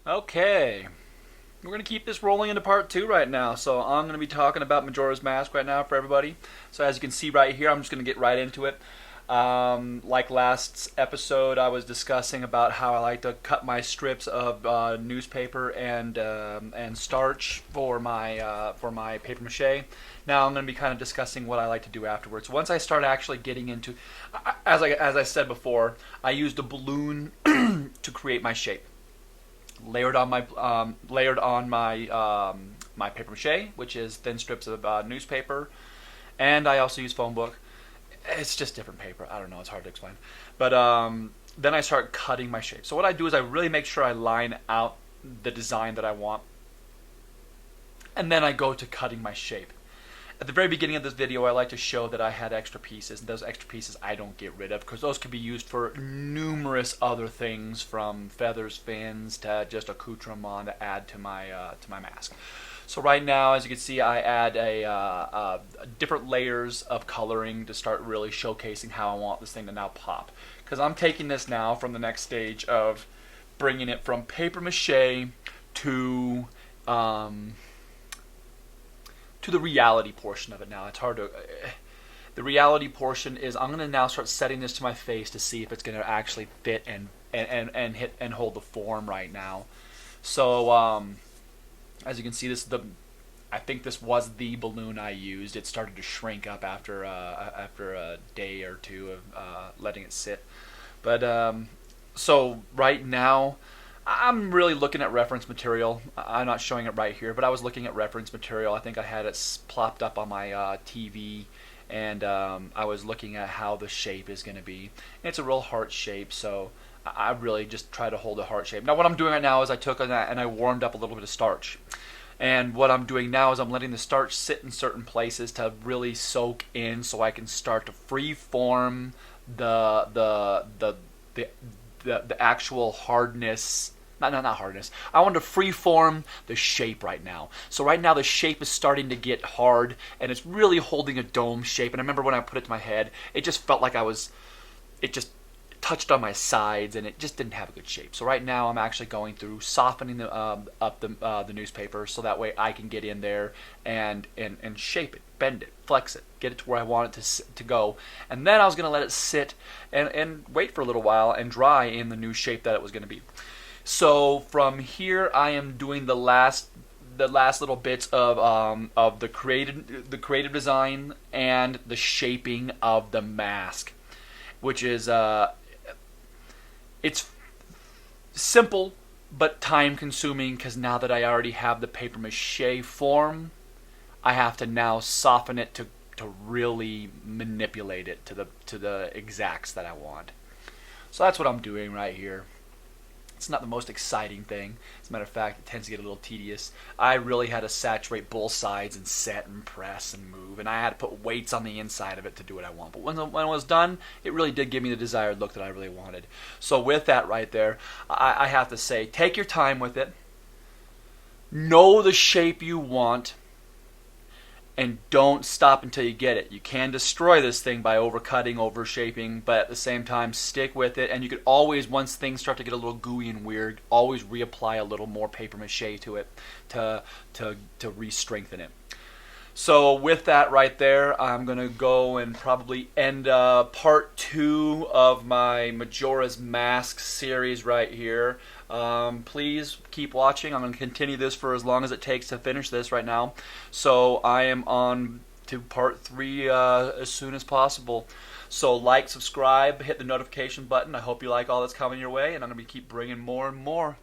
Okay, we're going to keep this rolling into part two right now. So I'm going to be talking about Majora's Mask right now for everybody. So as you can see right here, I'm just going to get right into it. Like last episode, I was discussing about how I like to cut my strips of newspaper and starch for my paper mache. Now I'm going to be kind of discussing what I like to do afterwards. Once I start actually getting into, as I said before, I used a balloon to create my shape. Layered on my paper mache, which is thin strips of newspaper, and I also use phone book. It's just different paper. I don't know. It's hard to explain. But then I start cutting my shape. So what I do is I really make sure I line out the design that I want, and then I go to cutting my shape. At the very beginning of this video, I like to show that I had extra pieces, and those extra pieces I don't get rid of because those can be used for numerous other things, from feathers, fins, to just accoutrement to add to my mask. So right now, as you can see, I add a different layers of coloring to start really showcasing how I want this thing to now pop. Because I'm taking this now from the next stage of bringing it from paper mache to the reality portion of it now. It's hard to. The reality portion is I'm going to now start setting this to my face to see if it's going to actually fit and hit and hold the form right now. So as you can see, I think this was the balloon I used. It started to shrink up after a day or two of letting it sit. But so right now, I'm really looking at reference material. I'm not showing it right here, but I was looking at reference material. I think I had it plopped up on my TV, and I was looking at how the shape is going to be. And it's a real heart shape, so I really just try to hold a heart shape. Now what I'm doing right now is I took that and I warmed up a little bit of starch. And what I'm doing now is I'm letting the starch sit in certain places to really soak in, so I can start to free form the actual hardness. Not hardness. I want to free form the shape right now. So right now the shape is starting to get hard, and it's really holding a dome shape. And I remember when I put it to my head, it just felt like it just touched on my sides, and it just didn't have a good shape. So right now I'm actually going through softening up the newspaper, so that way I can get in there and shape it, bend it, flex it, get it to where I want it to go. And then I was going to let it sit and wait for a little while and dry in the new shape that it was going to be. So from here, I am doing the last little bits of the creative design and the shaping of the mask, which is it's simple but time consuming, because now that I already have the paper mache form, I have to now soften it to really manipulate it to the exacts that I want. So that's what I'm doing right here. It's not the most exciting thing. As a matter of fact, it tends to get a little tedious. I really had to saturate both sides and set and press and move, and I had to put weights on the inside of it to do what I want. But when it was done, it really did give me the desired look that I really wanted. So with that right there, I have to say, take your time with it. Know the shape you want, and don't stop until you get it. You can destroy this thing by overcutting, overshaping, but at the same time, stick with it. And you could always, once things start to get a little gooey and weird, always reapply a little more paper mache to it to re-strengthen it. So with that right there, I'm going to go and probably end part 2 of my Majora's Mask series right here. Please keep watching. I'm going to continue this for as long as it takes to finish this right now. So I am on to part 3 as soon as possible. So like, subscribe, hit the notification button. I hope you like all that's coming your way, and I'm going to keep bringing more and more.